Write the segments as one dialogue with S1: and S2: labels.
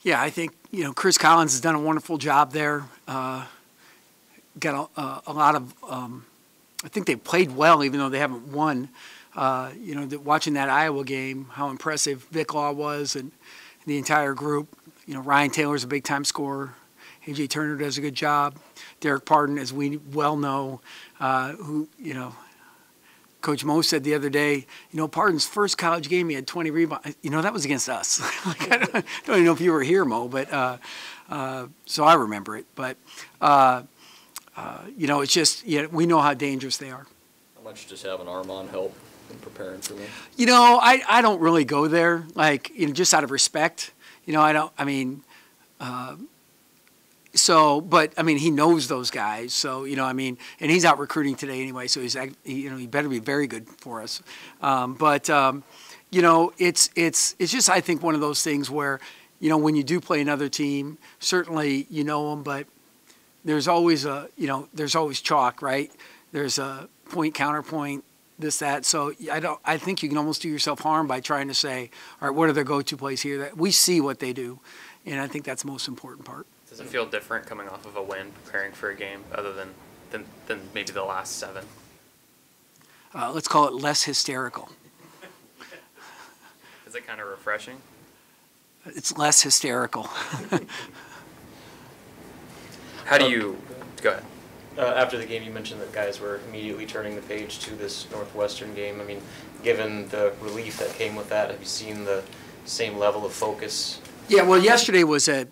S1: Yeah, I think, Chris Collins has done a wonderful job there. Got a lot of, I think they played well even though they haven't won. Watching that Iowa game, how impressive Vic Law was and the entire group. Ryan Taylor's a big-time scorer. A.J. Turner does a good job. Derek Pardon, as we well know, who, Coach Mo said the other day, Pardon's first college game, he had 20 rebounds. That was against us. I don't even know if you were here, Mo, but so I remember it. But, it's just, we know how dangerous they are.
S2: How much does having Armand help in preparing for them?
S1: I don't really go there, just out of respect. He knows those guys. So, and he's out recruiting today anyway. So he better be very good for us. It's just, I think, one of those things where, when you do play another team, certainly you know them, but there's always there's always chalk, right? There's a point, counterpoint, this, that. So I think you can almost do yourself harm by trying to say, all right, what are their go-to plays here? That we see what they do. And I think that's the most important part.
S3: Does it feel different coming off of a win, preparing for a game, other than maybe the last 7?
S1: Let's call it less hysterical.
S3: Is it kind of refreshing?
S1: It's less hysterical.
S3: How do you – go ahead.
S4: After the game, you mentioned that guys were immediately turning the page to this Northwestern game. I mean, given the relief that came with that, have you seen the same level of focus?
S1: Yeah, well, yesterday was a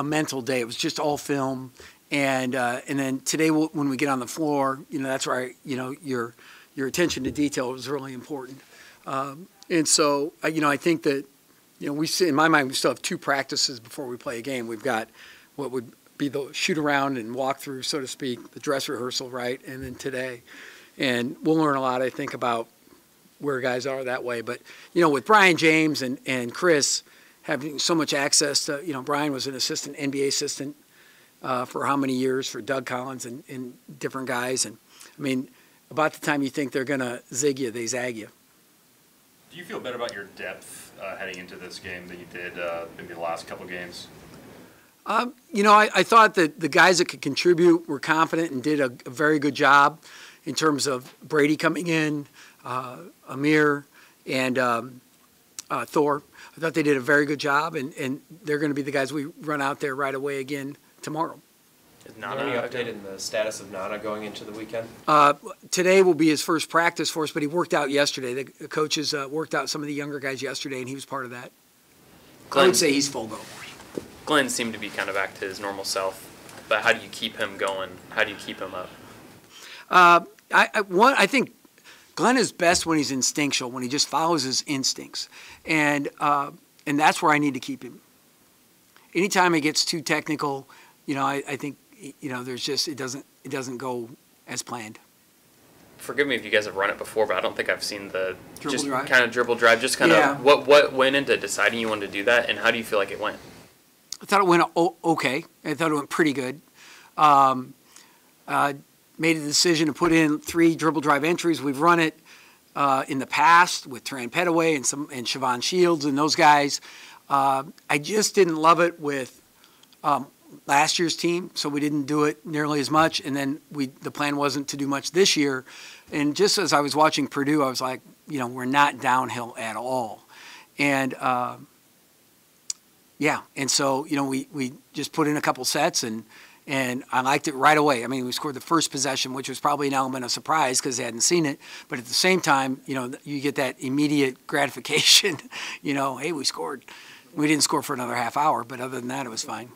S1: mental day. It was just all film, and then today when we get on the floor, that's where your attention to detail is really important. And so I think that in my mind we still have 2 practices before we play a game. We've got what would be the shoot around and walk through, so to speak, the dress rehearsal, right, and then today, and we'll learn a lot, I think, about where guys are that way. But with Brian James and Chris having so much access to, Brian was an NBA assistant for how many years for Doug Collins and different guys. And, about the time you think they're going to zig you, they zag you.
S5: Do you feel better about your depth heading into this game than you did maybe the last couple games?
S1: I thought that the guys that could contribute were confident and did a very good job in terms of Brady coming in, Amir, and Thor. I thought they did a very good job, and they're going to be the guys we run out there right away again tomorrow.
S4: Is Nana any update in the status of Nana going into the weekend?
S1: Today will be his first practice for us, but he worked out yesterday. The coaches worked out some of the younger guys yesterday, and he was part of that. I would say he's full go.
S3: Glenn seemed to be kind of back to his normal self, but how do you keep him going? How do you keep him up?
S1: I think Glenn is best when he's instinctual, when he just follows his instincts, and that's where I need to keep him. Anytime he gets too technical, I think there's just it doesn't go as planned.
S3: Forgive me if you guys have run it before, but I don't think I've seen the
S1: dribble drive.
S3: Kind of dribble drive. Just kind of what went into deciding you wanted to do that, and how do you feel like it went?
S1: I thought it went okay. I thought it went pretty good. Made a decision to put in 3 dribble drive entries. We've run it in the past with Taran Petaway and Siobhan Shields and those guys. I just didn't love it with last year's team, so we didn't do it nearly as much. And then the plan wasn't to do much this year. And just as I was watching Purdue, I was like, we're not downhill at all. And and so we just put in a couple sets and I liked it right away. We scored the first possession, which was probably an element of surprise because they hadn't seen it. But at the same time, you get that immediate gratification. Hey, we scored. We didn't score for another half hour, but other than that, it was fine.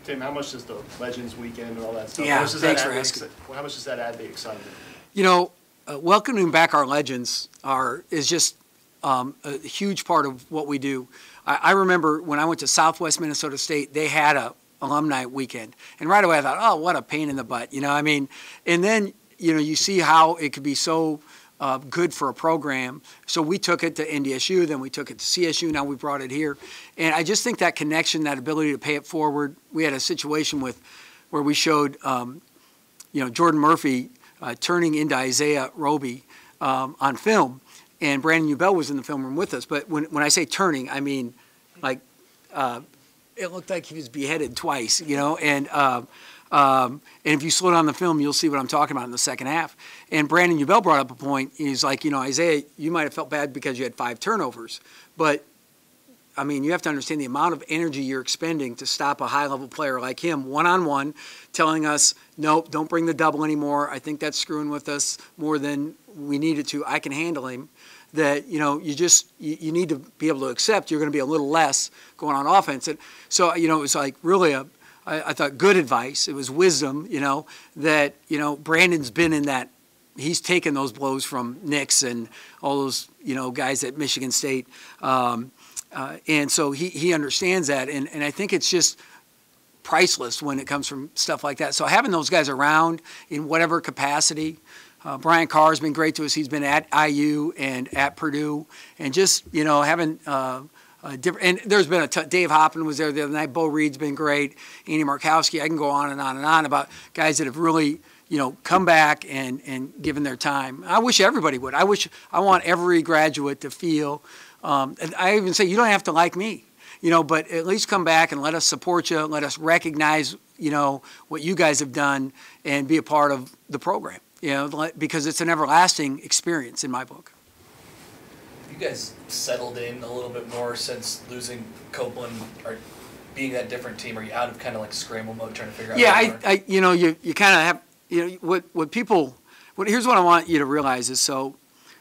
S6: Tim, how much does the Legends weekend and all that stuff?
S1: Yeah, thanks for asking.
S6: How much does that add the excitement?
S1: Welcoming back our legends is just a huge part of what we do. I remember when I went to Southwest Minnesota State, they had a alumni weekend, and right away I thought, oh, what a pain in the butt, and then you see how it could be so good for a program. So we took it to NDSU, then we took it to CSU, now we brought it here, and I just think that connection, that ability to pay it forward. We had a situation where we showed Jordan Murphy turning into Isaiah Roby on film. And Brandon Ubell was in the film room with us. But when I say turning, I mean like it looked like he was beheaded twice, you know, and if you slow down the film, you'll see what I'm talking about in the second half. And Brandon Ubell brought up a point. He's like, you know, Isaiah, you might have felt bad because you had 5 turnovers, but I mean, you have to understand the amount of energy you're expending to stop a high-level player like him one-on-one, telling us, nope, don't bring the double anymore. I think that's screwing with us more than we needed to. I can handle him. That, you know, you need to be able to accept you're going to be a little less going on offense. And so, you know, it was like really I thought good advice. It was wisdom, you know, that, you know, Brandon's been in that. He's taken those blows from Nix and all those, you know, guys at Michigan State. And so he understands that, and I think it's just priceless when it comes from stuff like that. So having those guys around in whatever capacity, Brian Carr's been great to us. He's been at IU and at Purdue, and just, you know, having different. And there's been Dave Hoppin was there the other night. Bo Reed's been great. Andy Markowski. I can go on and on and on about guys that have really, you know, come back and given their time. I wish everybody would. I want every graduate to feel. And I even say, you don't have to like me, you know, but at least come back and let us support you, let us recognize, you know, what you guys have done and be a part of the program, you know, because it's an everlasting experience in my book.
S7: Have you guys settled in a little bit more since losing Copeland or being that different team? Are you out of kind of like scramble mode trying to figure out?
S1: Yeah, you know, you kind of have, you know, here's what I want you to realize is so,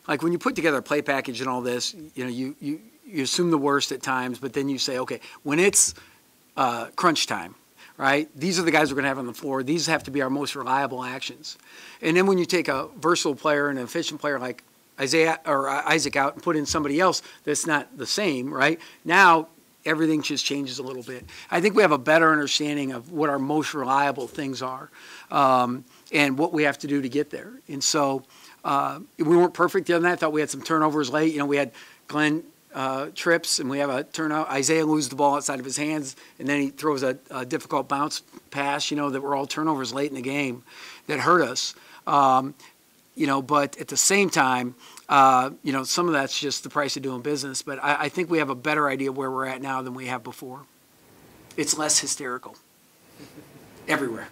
S1: like when you put together a play package and all this, you know, you assume the worst at times, but then you say, okay, when it's crunch time, right? These are the guys we're going to have on the floor. These have to be our most reliable actions. And then when you take a versatile player and an efficient player like Isaiah or Isaac out and put in somebody else that's not the same, right? Now everything just changes a little bit. I think we have a better understanding of what our most reliable things are and what we have to do to get there. And so we weren't perfect the other night. I thought we had some turnovers late. You know, we had Glenn trips, and we have a turnout. Isaiah loses the ball outside of his hands, and then he throws a difficult bounce pass, you know, that were all turnovers late in the game that hurt us. You know, but at the same time, you know, some of that's just the price of doing business. But I think we have a better idea of where we're at now than we have before. It's less hysterical everywhere.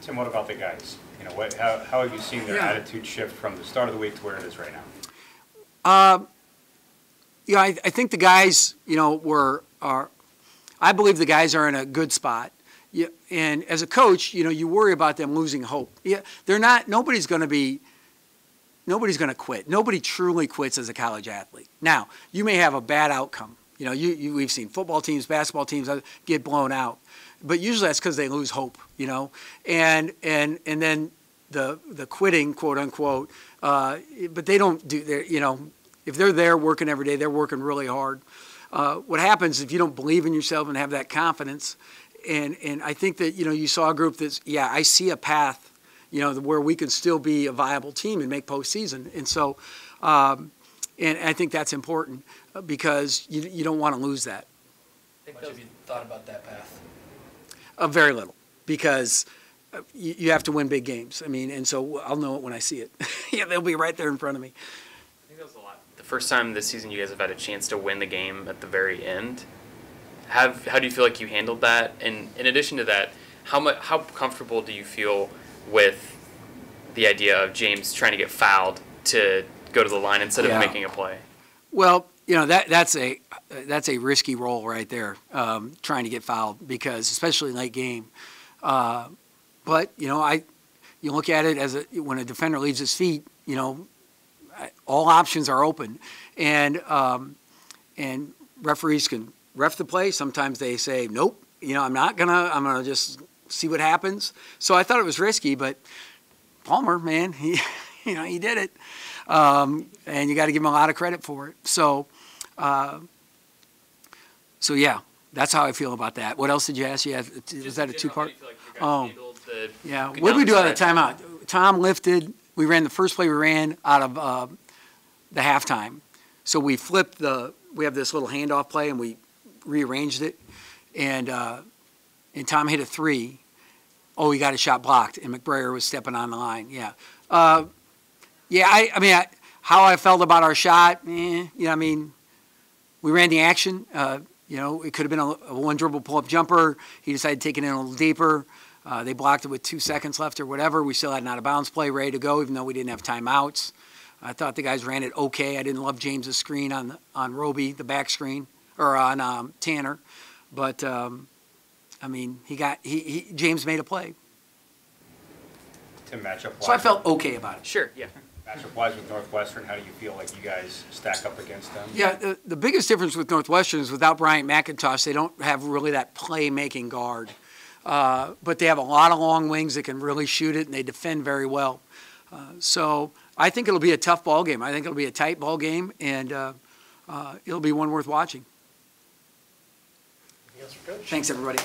S8: Tim, what about the guys? You know, how have you seen their attitude shift from the start of the week to where it is right now?
S1: Yeah, I think the guys, you know, I believe the guys are in a good spot. Yeah, and as a coach, you know, you worry about them losing hope. Yeah, nobody's going to quit. Nobody truly quits as a college athlete. Now, you may have a bad outcome. You know, we've seen football teams, basketball teams get blown out. But usually that's because they lose hope, you know, and then the quitting, quote unquote, but they don't do their, you know, if they're there working every day, they're working really hard. What happens if you don't believe in yourself and have that confidence, and I think that, you know, you saw a group that's, yeah, I see a path, you know, where we can still be a viable team and make postseason, and so, and I think that's important because you don't want to lose that.
S7: How much have you thought about that path?
S1: Very little, because you have to win big games. I mean, and so I'll know it when I see it. Yeah, they'll be right there in front of me.
S3: I think that was a lot. The first time this season you guys have had a chance to win the game at the very end. How do you feel like you handled that? And in addition to that, how comfortable do you feel with the idea of James trying to get fouled to go to the line instead of making a play?
S1: Well, you know, that's a risky role right there, trying to get fouled, because especially late game. But you know, you look at it as when a defender leaves his feet, you know, all options are open, and referees can ref the play. Sometimes they say, nope, you know, I'm gonna just see what happens. So I thought it was risky, but Palmer, man, he did it, and you got to give him a lot of credit for it. So yeah, that's how I feel about that. What else did you ask? Was that a two-part? Yeah. What did we do on the timeout? Tom lifted. We ran the first play we ran out of the halftime. So we flipped we have this little handoff play, and we rearranged it. And Tom hit a three. Oh, he got a shot blocked, and McBrayer was stepping on the line. Yeah. I mean, how I felt about our shot, you know, I mean, we ran the action. You know, it could have been a one dribble pull-up jumper. He decided to take it in a little deeper. They blocked it with 2 seconds left or whatever. We still had an out-of-bounds play ready to go, even though we didn't have timeouts. I thought the guys ran it okay. I didn't love James's screen on Roby, the back screen, or on Tanner. But, I mean, James made a play.
S8: To match up.
S1: So I felt okay about it.
S3: Sure, yeah.
S8: Matchup-wise with Northwestern, how do you feel like you guys stack up against them?
S1: Yeah, the biggest difference with Northwestern is without Bryant McIntosh, they don't have really that play-making guard. But they have a lot of long wings that can really shoot it, and they defend very well. So I think it'll be a tough ball game. I think it'll be a tight ball game, and it'll be one worth watching.
S6: Anything else for Coach?
S1: Thanks, everybody.